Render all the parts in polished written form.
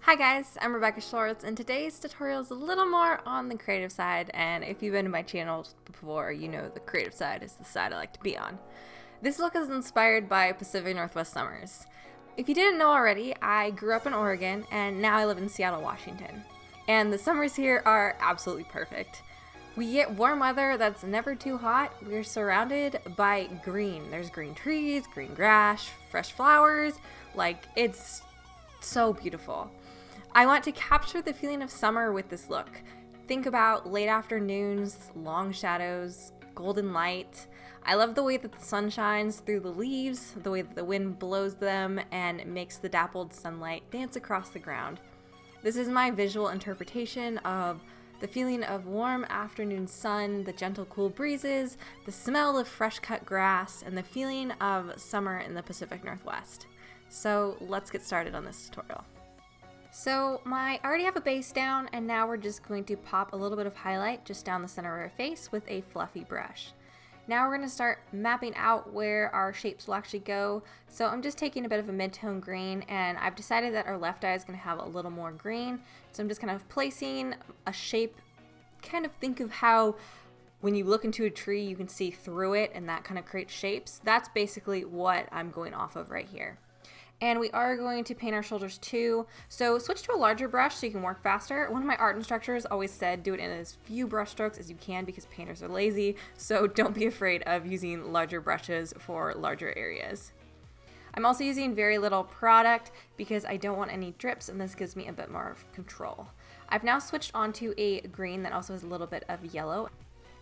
Hi guys, I'm Rebecca Shorts, and today's tutorial is a little more on the creative side, and if you've been to my channel before, you know the creative side is the side I like to be on. This look is inspired by Pacific Northwest summers. If you didn't know already, I grew up in Oregon, and now I live in Seattle, Washington. And the summers here are absolutely perfect. We get warm weather that's never too hot. We're surrounded by green. There's green trees, green grass, fresh flowers. Like, it's so beautiful. I want to capture the feeling of summer with this look. Think about late afternoons, long shadows, golden light. I love the way that the sun shines through the leaves, the way that the wind blows them and makes the dappled sunlight dance across the ground. This is my visual interpretation of the feeling of warm afternoon sun, the gentle cool breezes, the smell of fresh cut grass, and the feeling of summer in the Pacific Northwest. So let's get started on this tutorial. So I already have a base down, and now we're just going to pop a little bit of highlight just down the center of our face with a fluffy brush. Now we're going to start mapping out where our shapes will actually go. So I'm just taking a bit of a mid-tone green, and I've decided that our left eye is going to have a little more green. So I'm just kind of placing a shape, kind of think of how when you look into a tree you can see through it and that kind of creates shapes. That's basically what I'm going off of right here. And we are going to paint our shoulders too. So switch to a larger brush so you can work faster. One of my art instructors always said do it in as few brush strokes as you can because painters are lazy. So don't be afraid of using larger brushes for larger areas. I'm also using very little product because I don't want any drips, and this gives me a bit more of control. I've now switched onto a green that also has a little bit of yellow.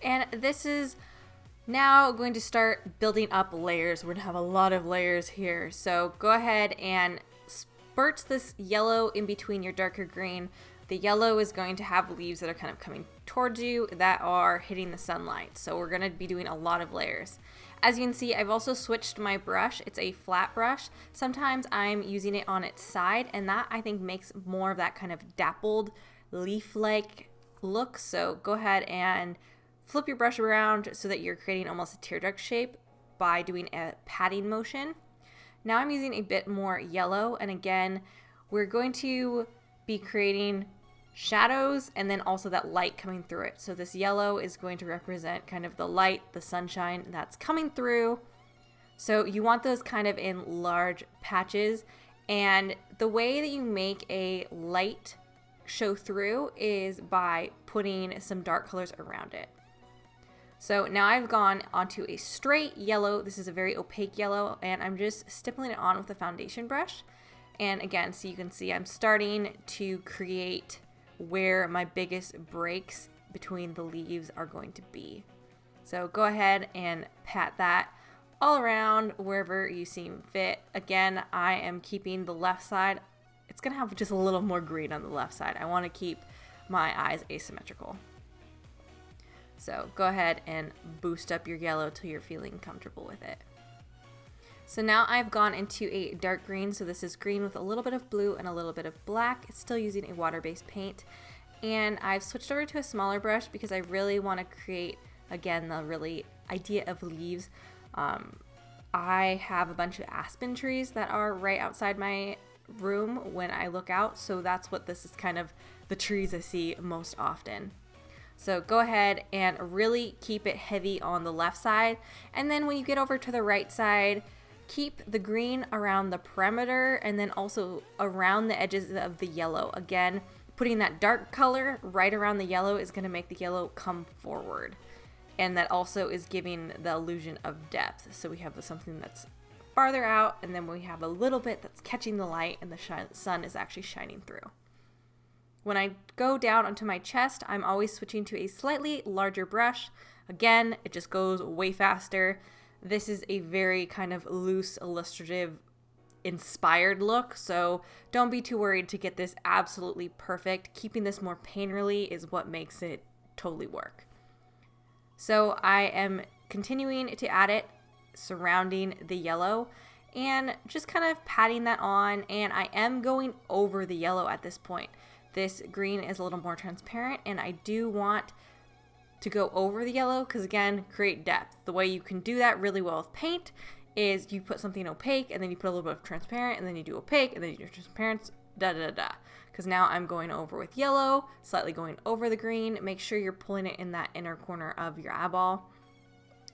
And this is now going to start building up layers. We're gonna have a lot of layers here. So go ahead and spurt this yellow in between your darker green. The yellow is going to have leaves that are kind of coming towards you that are hitting the sunlight. So we're gonna be doing a lot of layers. As you can see, I've also switched my brush. It's a flat brush. Sometimes I'm using it on its side, and that I think makes more of that kind of dappled leaf-like look. So go ahead and flip your brush around so that you're creating almost a teardrop shape by doing a patting motion. Now I'm using a bit more yellow, and again, we're going to be creating shadows and then also that light coming through it. So this yellow is going to represent kind of the light, the sunshine that's coming through. So you want those kind of in large patches, and the way that you make a light show through is by putting some dark colors around it. So now I've gone onto a straight yellow. This is a very opaque yellow, and I'm just stippling it on with a foundation brush. And again, so you can see I'm starting to create where my biggest breaks between the leaves are going to be. So go ahead and pat that all around wherever you seem fit. Again, I am keeping the left side. It's gonna have just a little more green on the left side. I wanna keep my eyes asymmetrical. So go ahead and boost up your yellow till you're feeling comfortable with it. So now I've gone into a dark green. So this is green with a little bit of blue and a little bit of black. It's still using a water-based paint. And I've switched over to a smaller brush because I really want to create, again, the really idea of leaves. I have a bunch of aspen trees that are right outside my room when I look out. So that's what this is, kind of the trees I see most often. So go ahead and really keep it heavy on the left side. And then when you get over to the right side, keep the green around the perimeter and then also around the edges of the yellow. Again, putting that dark color right around the yellow is going to make the yellow come forward. And that also is giving the illusion of depth. So we have something that's farther out, and then we have a little bit that's catching the light, and the sun is actually shining through. When I go down onto my chest, I'm always switching to a slightly larger brush. Again, it just goes way faster. This is a very kind of loose, illustrative, inspired look, so don't be too worried to get this absolutely perfect. Keeping this more painterly is what makes it totally work. So I am continuing to add it surrounding the yellow and just kind of patting that on, and I am going over the yellow at this point. This green is a little more transparent, and I do want to go over the yellow because, again, create depth. The way you can do that really well with paint is you put something opaque, and then you put a little bit of transparent, and then you do opaque, and then you do transparent. da da da. Because now I'm going over with yellow, slightly going over the green. Make sure you're pulling it in that inner corner of your eyeball.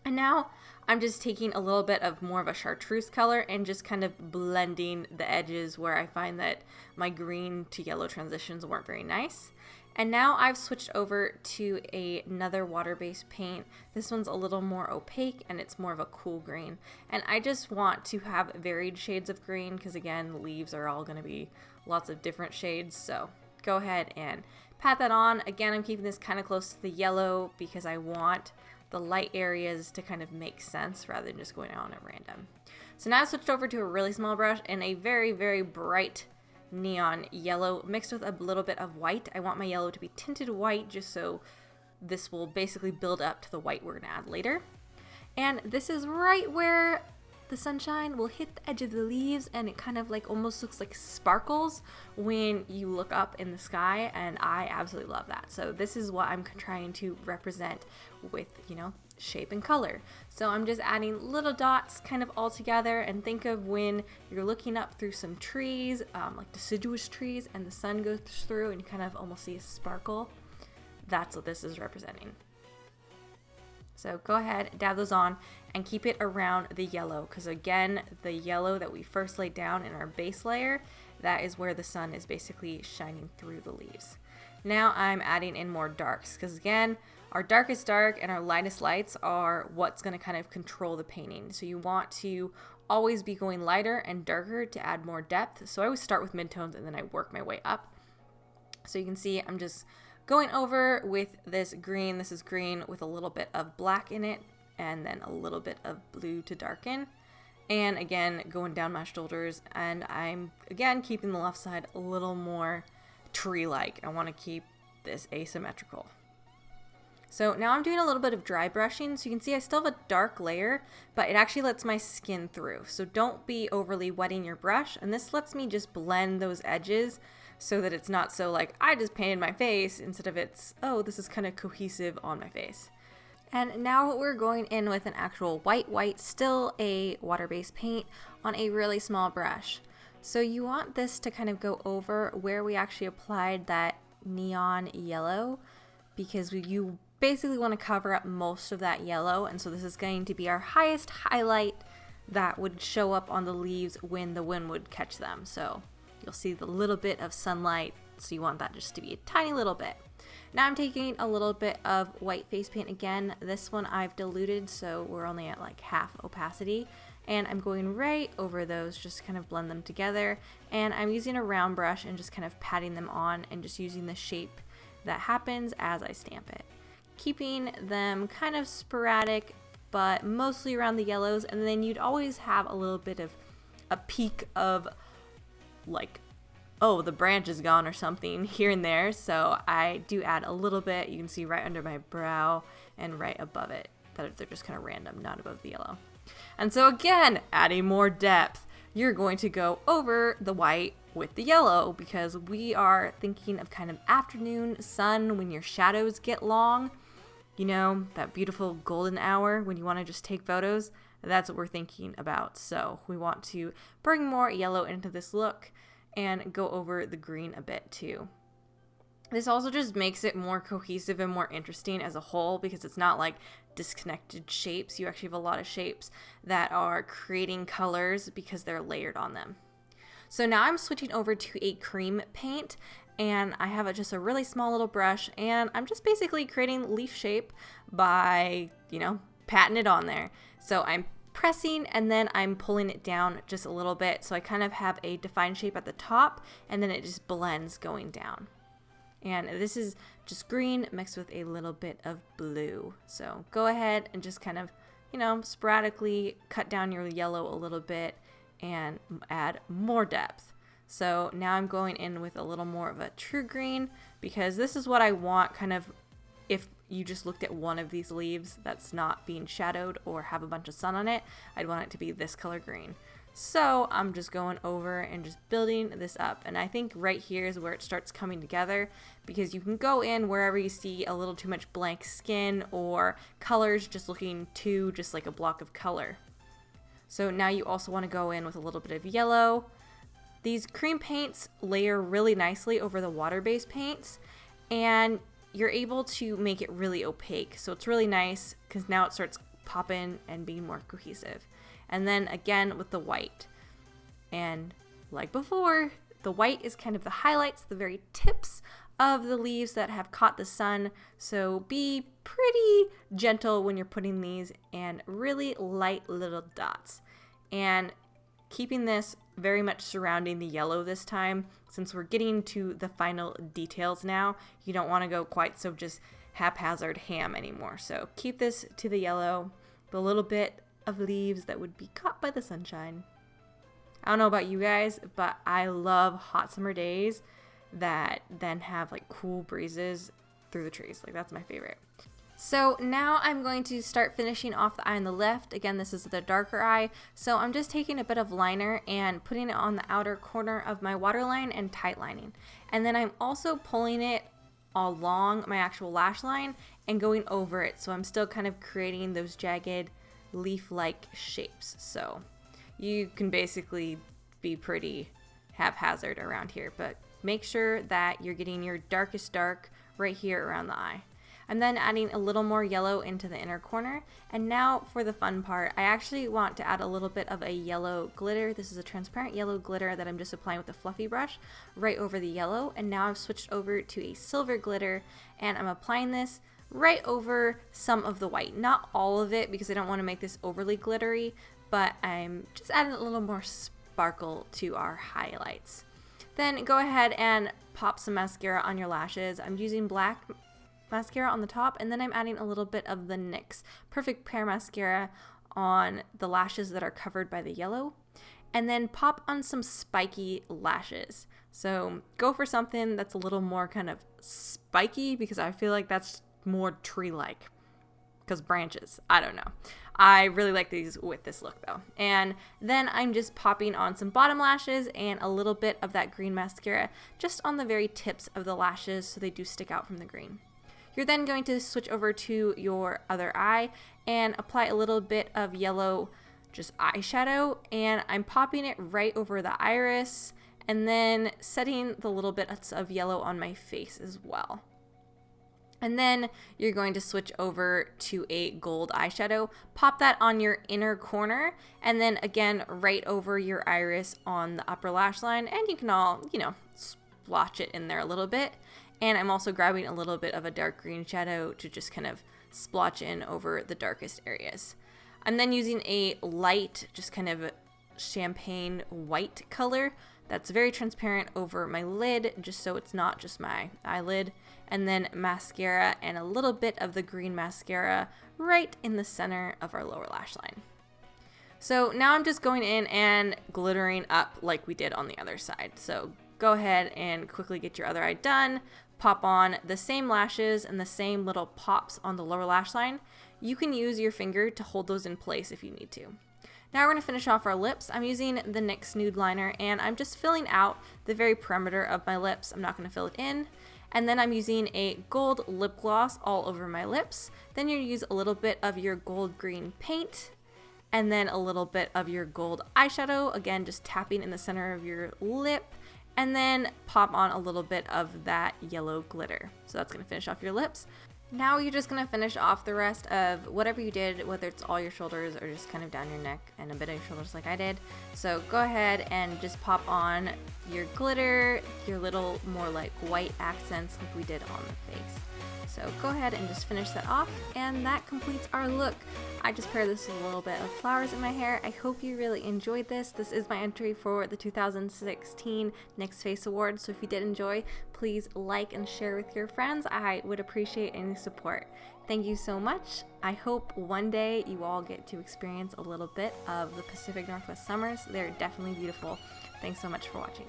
And now I'm just taking a little bit of more of a chartreuse color and just kind of blending the edges where I find that my green to yellow transitions weren't very nice. And now I've switched over to another water-based paint. This one's a little more opaque and it's more of a cool green. And I just want to have varied shades of green because, again, leaves are all going to be lots of different shades. So go ahead and pat that on. Again, I'm keeping this kind of close to the yellow because I want the light areas to kind of make sense rather than just going on at random. So now I switched over to a really small brush and a very, very bright neon yellow mixed with a little bit of white. I want my yellow to be tinted white just so this will basically build up to the white we're gonna add later. And this is right where the sunshine will hit the edge of the leaves and it kind of like almost looks like sparkles when you look up in the sky, and I absolutely love that. So this is what I'm trying to represent with, you know, shape and color. So I'm just adding little dots kind of all together, and think of when you're looking up through some trees, like deciduous trees, and the sun goes through and you kind of almost see a sparkle. That's what this is representing. So go ahead, dab those on, and keep it around the yellow, because again, the yellow that we first laid down in our base layer, that is where the sun is basically shining through the leaves. Now I'm adding in more darks, because again, our darkest dark and our lightest lights are what's going to kind of control the painting. So you want to always be going lighter and darker to add more depth. So I always start with midtones and then I work my way up. So you can see I'm just going over with this green. This is green with a little bit of black in it and then a little bit of blue to darken. And again, going down my shoulders, and I'm again keeping the left side a little more tree-like. I want to keep this asymmetrical. So now I'm doing a little bit of dry brushing. So you can see I still have a dark layer, but it actually lets my skin through. So don't be overly wetting your brush. And this lets me just blend those edges so that it's not so like I just painted my face, instead of it's, oh, this is kind of cohesive on my face. And now we're going in with an actual white, still a water-based paint on a really small brush. So you want this to kind of go over where we actually applied that neon yellow, because you basically want to cover up most of that yellow. And so this is going to be our highest highlight that would show up on the leaves when the wind would catch them. So you'll see the little bit of sunlight. So you want that just to be a tiny little bit. Now I'm taking a little bit of white face paint again. This one I've diluted, so we're only at like half opacity. And I'm going right over those, just to kind of blend them together. And I'm using a round brush and just kind of patting them on and just using the shape that happens as I stamp it. Keeping them kind of sporadic, but mostly around the yellows. And then you'd always have a little bit of a peak of like, oh, the branch is gone or something here and there. So I do add a little bit. You can see right under my brow and right above it that they're just kind of random, not above the yellow. And so again, adding more depth, you're going to go over the white with the yellow, because we are thinking of kind of afternoon sun when your shadows get long. You know, that beautiful golden hour when you want to just take photos. That's what we're thinking about. So we want to bring more yellow into this look and go over the green a bit too. This also just makes it more cohesive and more interesting as a whole, because it's not like disconnected shapes. You actually have a lot of shapes that are creating colors because they're layered on them. So now I'm switching over to a cream paint, and I have just a really small little brush, and I'm just basically creating leaf shape by, you know, patting it on there. So I'm pressing and then I'm pulling it down just a little bit, so I kind of have a defined shape at the top, and then it just blends going down. And this is just green mixed with a little bit of blue. So go ahead and just kind of, you know, sporadically cut down your yellow a little bit and add more depth. So now I'm going in with a little more of a true green, because this is what I want kind of if you just looked at one of these leaves that's not being shadowed or have a bunch of sun on it. I'd want it to be this color green. So I'm just going over and just building this up. And I think right here is where it starts coming together, because you can go in wherever you see a little too much blank skin or colors just looking too just like a block of color. So now you also want to go in with a little bit of yellow These cream paints layer really nicely over the water-based paints, and you're able to make it really opaque. So it's really nice because now it starts popping and being more cohesive. And then again with the white. And like before, the white is kind of the highlights, the very tips of the leaves that have caught the sun. So be pretty gentle when you're putting these, and really light little dots. And keeping this very much surrounding the yellow this time, since we're getting to the final details now. You don't want to go quite so just haphazard ham anymore. So keep this to the yellow, the little bit of leaves that would be caught by the sunshine. I don't know about you guys, but I love hot summer days that then have like cool breezes through the trees. Like, that's my favorite. So now I'm going to start finishing off the eye on the left. Again, this is the darker eye. So I'm just taking a bit of liner and putting it on the outer corner of my waterline and tight lining. And then I'm also pulling it along my actual lash line and going over it. So I'm still kind of creating those jagged leaf-like shapes. So you can basically be pretty haphazard around here, but make sure that you're getting your darkest dark right here around the eye. I'm then adding a little more yellow into the inner corner. And now for the fun part, I actually want to add a little bit of a yellow glitter. This is a transparent yellow glitter that I'm just applying with a fluffy brush right over the yellow. And now I've switched over to a silver glitter, and I'm applying this right over some of the white. Not all of it, because I don't want to make this overly glittery, but I'm just adding a little more sparkle to our highlights. Then go ahead and pop some mascara on your lashes. I'm using black mascara on the top, and then I'm adding a little bit of the NYX Perfect Pear Mascara on the lashes that are covered by the yellow, and then pop on some spiky lashes. So go for something that's a little more kind of spiky, because I feel like that's more tree-like, because branches, I don't know. I really like these with this look though. And then I'm just popping on some bottom lashes and a little bit of that green mascara just on the very tips of the lashes so they do stick out from the green. You're then going to switch over to your other eye and apply a little bit of yellow just eyeshadow, and I'm popping it right over the iris and then setting the little bits of yellow on my face as well. And then you're going to switch over to a gold eyeshadow, pop that on your inner corner, and then again right over your iris on the upper lash line, and you can all, splotch it in there a little bit. And I'm also grabbing a little bit of a dark green shadow to just kind of splotch in over the darkest areas. I'm then using a light, just kind of champagne white color that's very transparent over my lid, just so it's not just my eyelid. And then mascara and a little bit of the green mascara right in the center of our lower lash line. So now I'm just going in and glittering up like we did on the other side. So go ahead and quickly get your other eye done. Pop on the same lashes and the same little pops on the lower lash line. You can use your finger to hold those in place if you need to. Now we're going to finish off our lips. I'm using the NYX Nude Liner, and I'm just filling out the very perimeter of my lips. I'm not going to fill it in. And then I'm using a gold lip gloss all over my lips. Then you use a little bit of your gold green paint, and then a little bit of your gold eyeshadow, again just tapping in the center of your lip, and then pop on a little bit of that yellow glitter. So that's going to finish off your lips. Now you're just going to finish off the rest of whatever you did, whether it's all your shoulders or just kind of down your neck and a bit of your shoulders like I did. So go ahead and just pop on your glitter, your little more like white accents like we did on the face. So go ahead and just finish that off, and that completes our look. I just paired this with a little bit of flowers in my hair. I hope you really enjoyed this. This is my entry for the 2016 NYX Face Awards, so if you did enjoy, please like and share with your friends. I would appreciate any support. Thank you so much. I hope one day you all get to experience a little bit of the Pacific Northwest summers. They're definitely beautiful. Thanks so much for watching.